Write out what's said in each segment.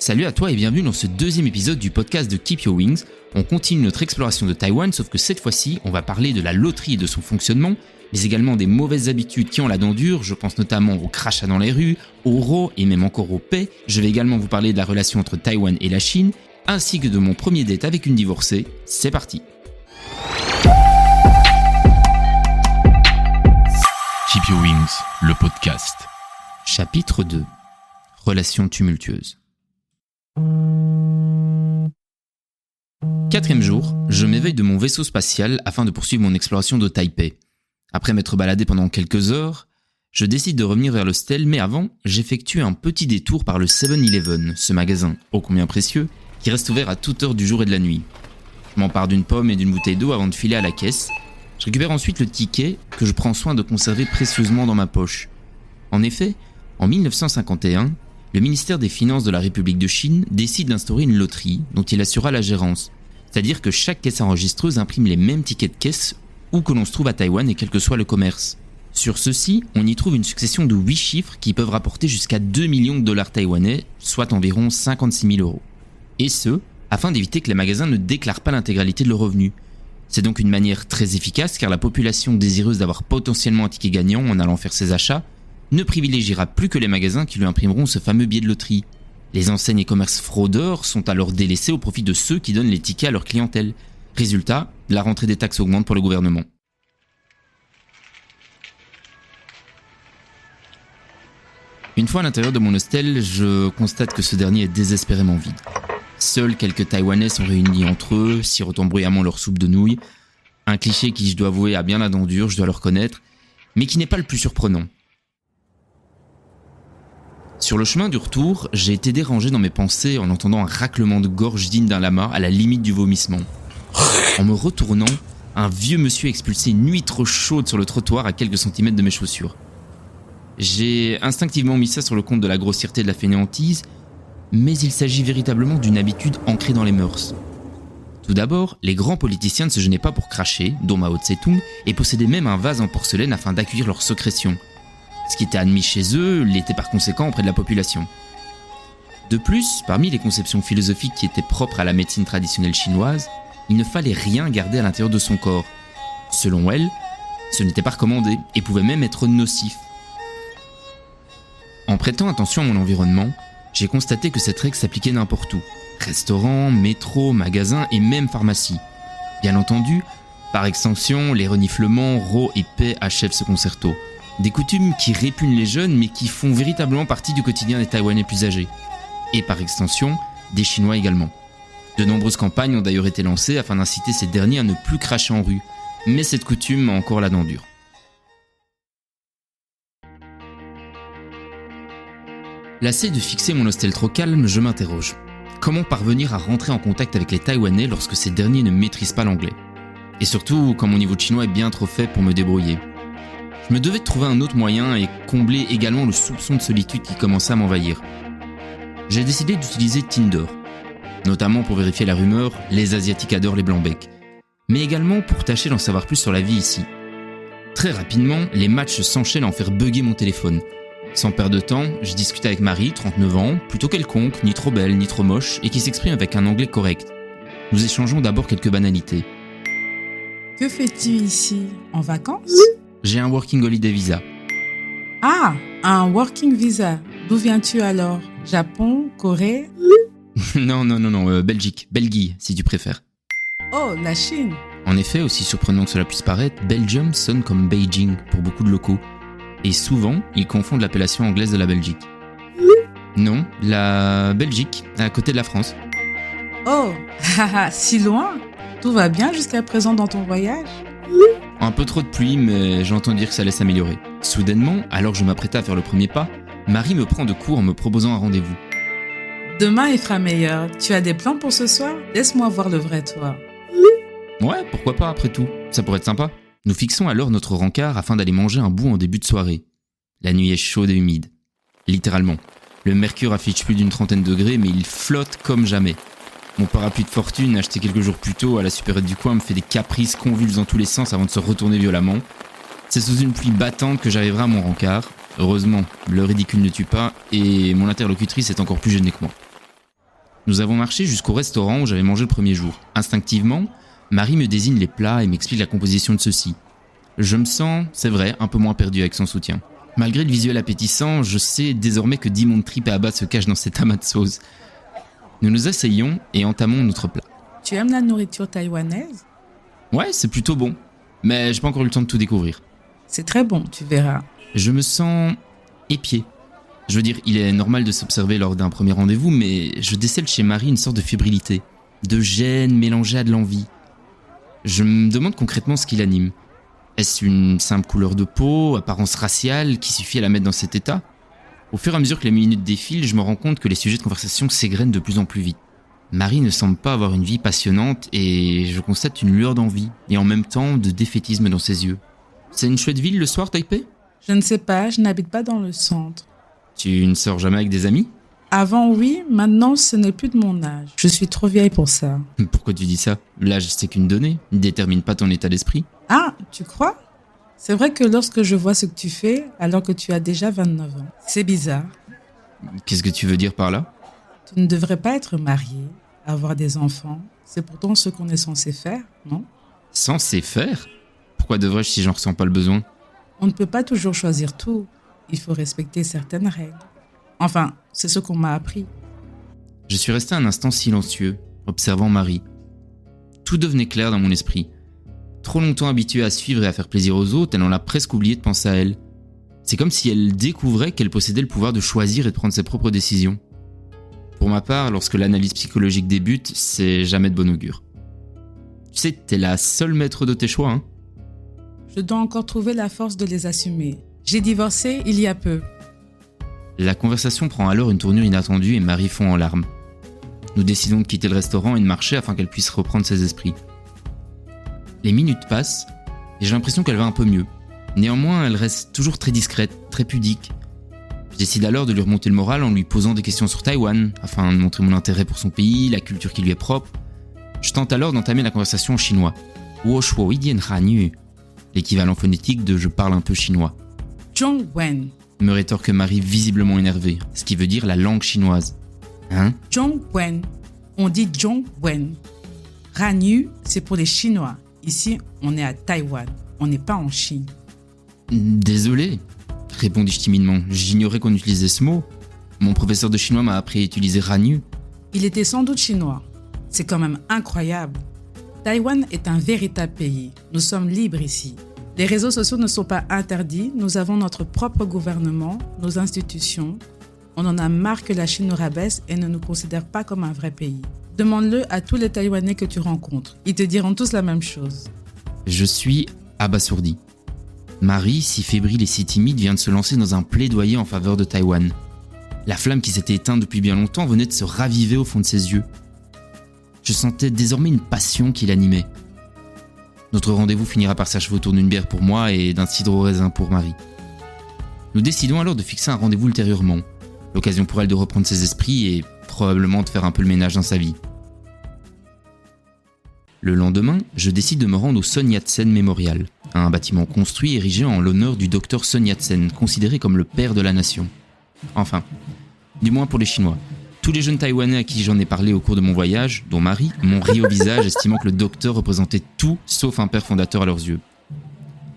Salut à toi et bienvenue dans ce deuxième épisode du podcast de Keep Your Wings. On continue notre exploration de Taïwan, sauf que cette fois-ci, on va parler de la loterie et de son fonctionnement, mais également des mauvaises habitudes qui ont la dent dure, je pense notamment au crachat dans les rues, au ro et même encore au paix. Je vais également vous parler de la relation entre Taïwan et la Chine, ainsi que de mon premier date avec une divorcée. C'est parti. Keep Your Wings, le podcast. Chapitre 2. Relations tumultueuses. 4e jour, je m'éveille de mon vaisseau spatial afin de poursuivre mon exploration de Taipei. Après m'être baladé pendant quelques heures, je décide de revenir vers l'hostel, mais avant, j'effectue un petit détour par le 7-Eleven, ce magasin, ô combien précieux, qui reste ouvert à toute heure du jour et de la nuit. Je m'empare d'une pomme et d'une bouteille d'eau avant de filer à la caisse. Je récupère ensuite le ticket que je prends soin de conserver précieusement dans ma poche. En effet, en 1951, le ministère des Finances de la République de Chine décide d'instaurer une loterie dont il assurera la gérance. C'est-à-dire que chaque caisse enregistreuse imprime les mêmes tickets de caisse où que l'on se trouve à Taïwan et quel que soit le commerce. Sur ceux-ci, on y trouve une succession de 8 chiffres qui peuvent rapporter jusqu'à 2 millions de dollars taïwanais, soit environ 56 000 euros. Et ce, afin d'éviter que les magasins ne déclarent pas l'intégralité de leurs revenus. C'est donc une manière très efficace car la population désireuse d'avoir potentiellement un ticket gagnant en allant faire ses achats ne privilégiera plus que les magasins qui lui imprimeront ce fameux billet de loterie. Les enseignes et commerces fraudeurs sont alors délaissés au profit de ceux qui donnent les tickets à leur clientèle. Résultat, la rentrée des taxes augmente pour le gouvernement. Une fois à l'intérieur de mon hostel, je constate que ce dernier est désespérément vide. Seuls quelques Taïwanais sont réunis entre eux, sirotant bruyamment leur soupe de nouilles. Un cliché qui, je dois avouer, a bien la dent dure, je dois le reconnaître, mais qui n'est pas le plus surprenant. Sur le chemin du retour, j'ai été dérangé dans mes pensées en entendant un raclement de gorge digne d'un lama à la limite du vomissement. En me retournant, un vieux monsieur expulsait une huître chaude sur le trottoir à quelques centimètres de mes chaussures. J'ai instinctivement mis ça sur le compte de la grossièreté de la fainéantise, mais il s'agit véritablement d'une habitude ancrée dans les mœurs. Tout d'abord, les grands politiciens ne se gênaient pas pour cracher, dont Mao Tse-tung, et possédaient même un vase en porcelaine afin d'accueillir leur sécrétion. Ce qui était admis chez eux l'était par conséquent auprès de la population. De plus, parmi les conceptions philosophiques qui étaient propres à la médecine traditionnelle chinoise, il ne fallait rien garder à l'intérieur de son corps. Selon elle, ce n'était pas recommandé et pouvait même être nocif. En prêtant attention à mon environnement, j'ai constaté que cette règle s'appliquait n'importe où. Restaurants, métro, magasins et même pharmacie. Bien entendu, par extension, les reniflements, ro et paix achèvent ce concerto. Des coutumes qui répugnent les jeunes mais qui font véritablement partie du quotidien des Taïwanais plus âgés. Et par extension, des Chinois également. De nombreuses campagnes ont d'ailleurs été lancées afin d'inciter ces derniers à ne plus cracher en rue. Mais cette coutume a encore la dent dure. Lassé de fixer mon hostel trop calme, je m'interroge. Comment parvenir à rentrer en contact avec les Taïwanais lorsque ces derniers ne maîtrisent pas l'anglais ? Et surtout, quand mon niveau de chinois est bien trop fait pour me débrouiller. Je me devais de trouver un autre moyen et combler également le soupçon de solitude qui commençait à m'envahir. J'ai décidé d'utiliser Tinder, notamment pour vérifier la rumeur « les Asiatiques adorent les blancs-becs », mais également pour tâcher d'en savoir plus sur la vie ici. Très rapidement, les matchs s'enchaînent à en faire bugger mon téléphone. Sans perdre de temps, je discute avec Marie, 39 ans, plutôt quelconque, ni trop belle, ni trop moche, et qui s'exprime avec un anglais correct. Nous échangeons d'abord quelques banalités. Que fais-tu ici? En vacances? J'ai un Working Holiday Visa. Ah, un Working Visa. D'où viens-tu alors? Japon? Corée? Non, Belgique, si tu préfères. Oh, la Chine. En effet, aussi surprenant que cela puisse paraître, Belgium sonne comme Beijing pour beaucoup de locaux. Et souvent, ils confondent l'appellation anglaise de la Belgique. Non, la Belgique, à côté de la France. Oh, si loin? Tout va bien jusqu'à présent dans ton voyage? Un peu trop de pluie, mais j'entends dire que ça allait s'améliorer. Soudainement, alors que je m'apprêtais à faire le premier pas, Marie me prend de court en me proposant un rendez-vous. Demain il fera meilleur. Tu as des plans pour ce soir? Laisse-moi voir le vrai toi. Ouais, pourquoi pas après tout, ça pourrait être sympa. Nous fixons alors notre rencard afin d'aller manger un bout en début de soirée. La nuit est chaude et humide. Littéralement. Le mercure affiche plus d'une 30 degrés, mais il flotte comme jamais. Mon parapluie de fortune, acheté quelques jours plus tôt à la supérette du coin, me fait des caprices convulses dans tous les sens avant de se retourner violemment. C'est sous une pluie battante que j'arriverai à mon rencard. Heureusement, le ridicule ne tue pas et mon interlocutrice est encore plus gênée que moi. Nous avons marché jusqu'au restaurant où j'avais mangé le premier jour. Instinctivement, Marie me désigne les plats et m'explique la composition de ceux-ci. Je me sens, c'est vrai, un peu moins perdu avec son soutien. Malgré le visuel appétissant, je sais désormais que d'immondes tripes à abat se cachent dans cet amas de sauce. Nous nous asseyons et entamons notre plat. Tu aimes la nourriture taïwanaise? Ouais, c'est plutôt bon, mais j'ai pas encore eu le temps de tout découvrir. C'est très bon, tu verras. Je me sens épié. Je veux dire, il est normal de s'observer lors d'un premier rendez-vous, mais je décèle chez Marie une sorte de fébrilité, de gêne mélangée à de l'envie. Je me demande concrètement ce qui l'anime. Est-ce une simple couleur de peau, apparence raciale, qui suffit à la mettre dans cet état? Au fur et à mesure que les minutes défilent, je me rends compte que les sujets de conversation s'égrènent de plus en plus vite. Marie ne semble pas avoir une vie passionnante et je constate une lueur d'envie et en même temps de défaitisme dans ses yeux. C'est une chouette ville le soir, Taipei? Je ne sais pas, je n'habite pas dans le centre. Tu ne sors jamais avec des amis? Avant, oui, maintenant, ce n'est plus de mon âge. Je suis trop vieille pour ça. Pourquoi tu dis ça? L'âge, c'est qu'une donnée, ne détermine pas ton état d'esprit. Ah, tu crois? C'est vrai que lorsque je vois ce que tu fais, alors que tu as déjà 29 ans, c'est bizarre. Qu'est-ce que tu veux dire par là? Tu ne devrais pas être marié, avoir des enfants. C'est pourtant ce qu'on est censé faire, non? Censé faire? Pourquoi devrais-je si j'en ressens pas le besoin? On ne peut pas toujours choisir tout. Il faut respecter certaines règles. Enfin, c'est ce qu'on m'a appris. Je suis resté un instant silencieux, observant Marie. Tout devenait clair dans mon esprit. Trop longtemps habituée à suivre et à faire plaisir aux autres, elle en a presque oublié de penser à elle. C'est comme si elle découvrait qu'elle possédait le pouvoir de choisir et de prendre ses propres décisions. Pour ma part, lorsque l'analyse psychologique débute, c'est jamais de bon augure. Tu sais, t'es la seule maître de tes choix, hein? Je dois encore trouver la force de les assumer. J'ai divorcé il y a peu. La conversation prend alors une tournure inattendue et Marie fond en larmes. Nous décidons de quitter le restaurant et de marcher afin qu'elle puisse reprendre ses esprits. Les minutes passent et j'ai l'impression qu'elle va un peu mieux. Néanmoins, elle reste toujours très discrète, très pudique. Je décide alors de lui remonter le moral en lui posant des questions sur Taïwan, afin de montrer mon intérêt pour son pays, la culture qui lui est propre. Je tente alors d'entamer la conversation en chinois. Wo shuo yidian hanyu, l'équivalent phonétique de je parle un peu chinois. Zhongwen. Me rétorque Marie visiblement énervée, ce qui veut dire la langue chinoise. Hein? Zhongwen. On dit Zhongwen. Hanyu, c'est pour les Chinois. Ici, on est à Taïwan. On n'est pas en Chine. Désolé, répondis-je timidement. J'ignorais qu'on utilisait ce mot. Mon professeur de chinois m'a appris à utiliser Hanyu. Il était sans doute chinois. C'est quand même incroyable. Taïwan est un véritable pays. Nous sommes libres ici. Les réseaux sociaux ne sont pas interdits. Nous avons notre propre gouvernement, nos institutions. On en a marre que la Chine nous rabaisse et ne nous considère pas comme un vrai pays. Demande-le à tous les Taïwanais que tu rencontres. Ils te diront tous la même chose. Je suis abasourdi. Marie, si fébrile et si timide, vient de se lancer dans un plaidoyer en faveur de Taïwan. La flamme qui s'était éteinte depuis bien longtemps venait de se raviver au fond de ses yeux. Je sentais désormais une passion qui l'animait. Notre rendez-vous finira par s'achever autour d'une bière pour moi et d'un cidre au raisin pour Marie. Nous décidons alors de fixer un rendez-vous ultérieurement, l'occasion pour elle de reprendre ses esprits et probablement de faire un peu le ménage dans sa vie. Le lendemain, je décide de me rendre au Sun Yat-sen Memorial, un bâtiment construit et érigé en l'honneur du docteur Sun Yat-sen, considéré comme le père de la nation. Enfin, du moins pour les Chinois. Tous les jeunes Taïwanais à qui j'en ai parlé au cours de mon voyage, dont Marie, m'ont ri au visage, estimant que le docteur représentait tout sauf un père fondateur à leurs yeux.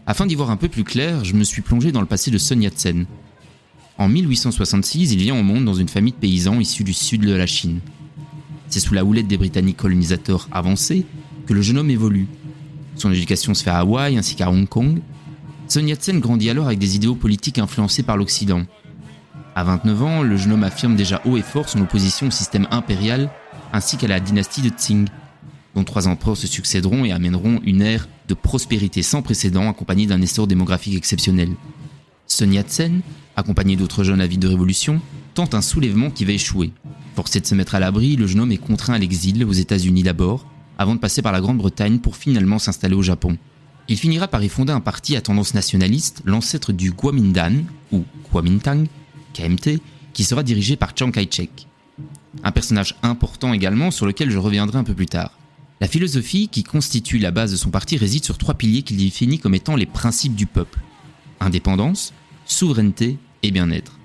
Afin d'y voir un peu plus clair, je me suis plongé dans le passé de Sun Yat-sen. En 1866, il vient au monde dans une famille de paysans issus du sud de la Chine. C'est sous la houlette des Britanniques colonisateurs avancés que le jeune homme évolue. Son éducation se fait à Hawaï ainsi qu'à Hong Kong. Sun Yat-sen grandit alors avec des idéaux politiques influencés par l'Occident. À 29 ans, le jeune homme affirme déjà haut et fort son opposition au système impérial ainsi qu'à la dynastie de Qing, dont 3 empereurs se succéderont et amèneront une ère de prospérité sans précédent accompagnée d'un essor démographique exceptionnel. Sun Yat-sen, accompagné d'autres jeunes avides de révolution, tente un soulèvement qui va échouer. Forcé de se mettre à l'abri, le jeune homme est contraint à l'exil aux États-Unis d'abord, avant de passer par la Grande-Bretagne pour finalement s'installer au Japon. Il finira par y fonder un parti à tendance nationaliste, l'ancêtre du Kuomintang, ou Kuomintang, KMT, qui sera dirigé par Chiang Kai-shek. Un personnage important également sur lequel je reviendrai un peu plus tard. La philosophie qui constitue la base de son parti réside sur 3 piliers qu'il définit comme étant les principes du peuple. Indépendance, souveraineté et bien-être.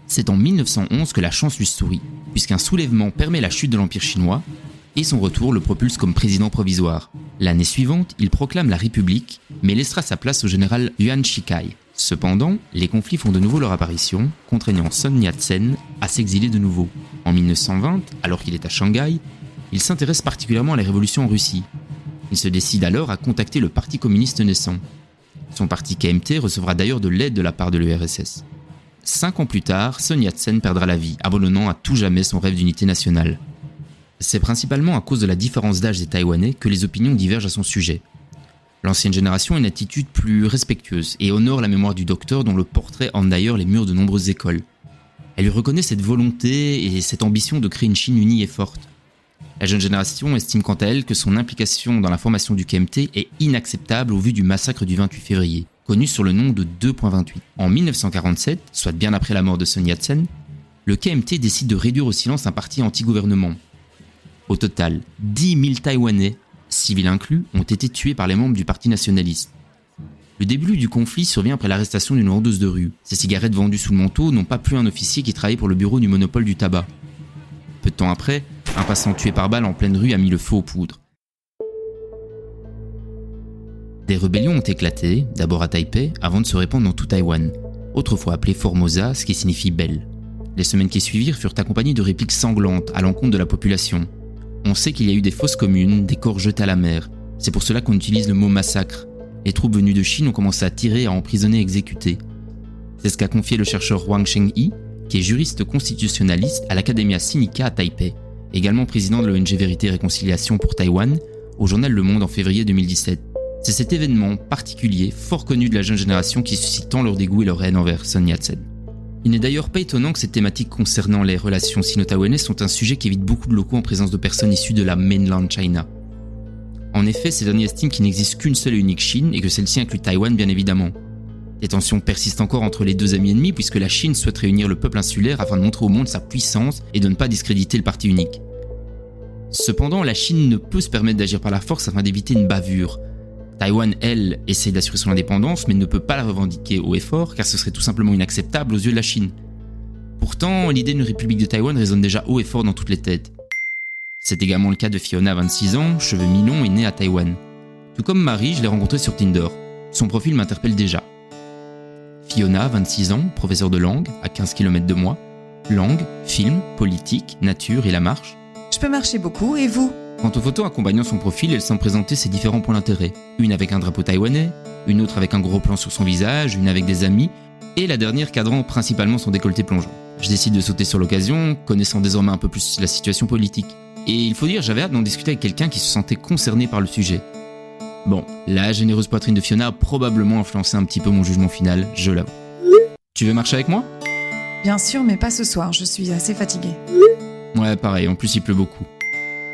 C'est en 1911 que la chance lui sourit, puisqu'un soulèvement permet la chute de l'Empire chinois et son retour le propulse comme président provisoire. L'année suivante, il proclame la République, mais laissera sa place au général Yuan Shikai. Cependant, les conflits font de nouveau leur apparition, contraignant Sun Yat-sen à s'exiler de nouveau. En 1920, alors qu'il est à Shanghai, il s'intéresse particulièrement à la révolution en Russie. Il se décide alors à contacter le Parti communiste naissant. Son parti KMT recevra d'ailleurs de l'aide de la part de l'URSS. 5 ans plus tard, Sun Yat-sen perdra la vie, abandonnant à tout jamais son rêve d'unité nationale. C'est principalement à cause de la différence d'âge des Taïwanais que les opinions divergent à son sujet. L'ancienne génération a une attitude plus respectueuse et honore la mémoire du docteur dont le portrait orne d'ailleurs les murs de nombreuses écoles. Elle lui reconnaît cette volonté et cette ambition de créer une Chine unie et forte. La jeune génération estime quant à elle que son implication dans la formation du KMT est inacceptable au vu du massacre du 28 février, connu sur le nom de 2.28. En 1947, soit bien après la mort de Sun Yat-sen, le KMT décide de réduire au silence un parti anti-gouvernement. Au total, 10 000 Taïwanais, civils inclus, ont été tués par les membres du parti nationaliste. Le début du conflit survient après l'arrestation d'une vendeuse de rue. Ces cigarettes vendues sous le manteau n'ont pas plu un officier qui travaillait pour le bureau du monopole du tabac. Peu de temps après, un passant tué par balle en pleine rue a mis le feu aux poudres. Des rébellions ont éclaté, d'abord à Taipei, avant de se répandre dans tout Taïwan, autrefois appelé Formosa, ce qui signifie belle. Les semaines qui suivirent furent accompagnées de répliques sanglantes à l'encontre de la population. On sait qu'il y a eu des fosses communes, des corps jetés à la mer. C'est pour cela qu'on utilise le mot massacre. Les troupes venues de Chine ont commencé à tirer, à emprisonner et exécuter. C'est ce qu'a confié le chercheur Wang Chengyi, qui est juriste constitutionnaliste à l'Academia Sinica à Taipei, également président de l'ONG Vérité et Réconciliation pour Taïwan, au journal Le Monde en février 2017. C'est cet événement particulier, fort connu de la jeune génération, qui suscite tant leur dégoût et leur haine envers Sun Yat-sen. Il n'est d'ailleurs pas étonnant que ces thématiques concernant les relations sino-taïwanaises sont un sujet qui évite beaucoup de locaux en présence de personnes issues de la mainland China. En effet, ces derniers estiment qu'il n'existe qu'une seule et unique Chine et que celle-ci inclut Taïwan bien évidemment. Les tensions persistent encore entre les deux amis ennemis puisque la Chine souhaite réunir le peuple insulaire afin de montrer au monde sa puissance et de ne pas discréditer le parti unique. Cependant, la Chine ne peut se permettre d'agir par la force afin d'éviter une bavure. Taïwan, elle, essaie d'assurer son indépendance mais ne peut pas la revendiquer haut et fort car ce serait tout simplement inacceptable aux yeux de la Chine. Pourtant, l'idée d'une république de Taïwan résonne déjà haut et fort dans toutes les têtes. C'est également le cas de Fiona, 26 ans, cheveux mi-longs et née à Taïwan. Tout comme Marie, je l'ai rencontrée sur Tinder. Son profil m'interpelle déjà. Fiona, 26 ans, professeure de langue, à 15 km de moi. Langue, film, politique, nature et la marche. Je peux marcher beaucoup, et vous ? Quant aux photos accompagnant son profil, elle semble présenter ses différents points d'intérêt. Une avec un drapeau taïwanais, une autre avec un gros plan sur son visage, une avec des amis, et la dernière cadrant principalement son décolleté plongeant. Je décide de sauter sur l'occasion, connaissant désormais un peu plus la situation politique. Et il faut dire, j'avais hâte d'en discuter avec quelqu'un qui se sentait concerné par le sujet. Bon, la généreuse poitrine de Fiona a probablement influencé un petit peu mon jugement final, je l'avoue. Tu veux marcher avec moi ? Bien sûr, mais pas ce soir, je suis assez fatiguée. Ouais, pareil, en plus il pleut beaucoup.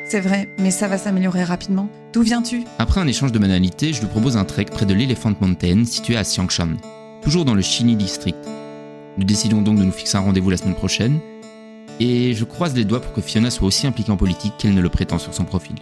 C'est vrai, mais ça va s'améliorer rapidement. D'où viens-tu ? Après un échange de banalités, je lui propose un trek près de l'Elephant Mountain, situé à Xiangshan, toujours dans le Xini District. Nous décidons donc de nous fixer un rendez-vous la semaine prochaine, et je croise les doigts pour que Fiona soit aussi impliquée en politique qu'elle ne le prétend sur son profil.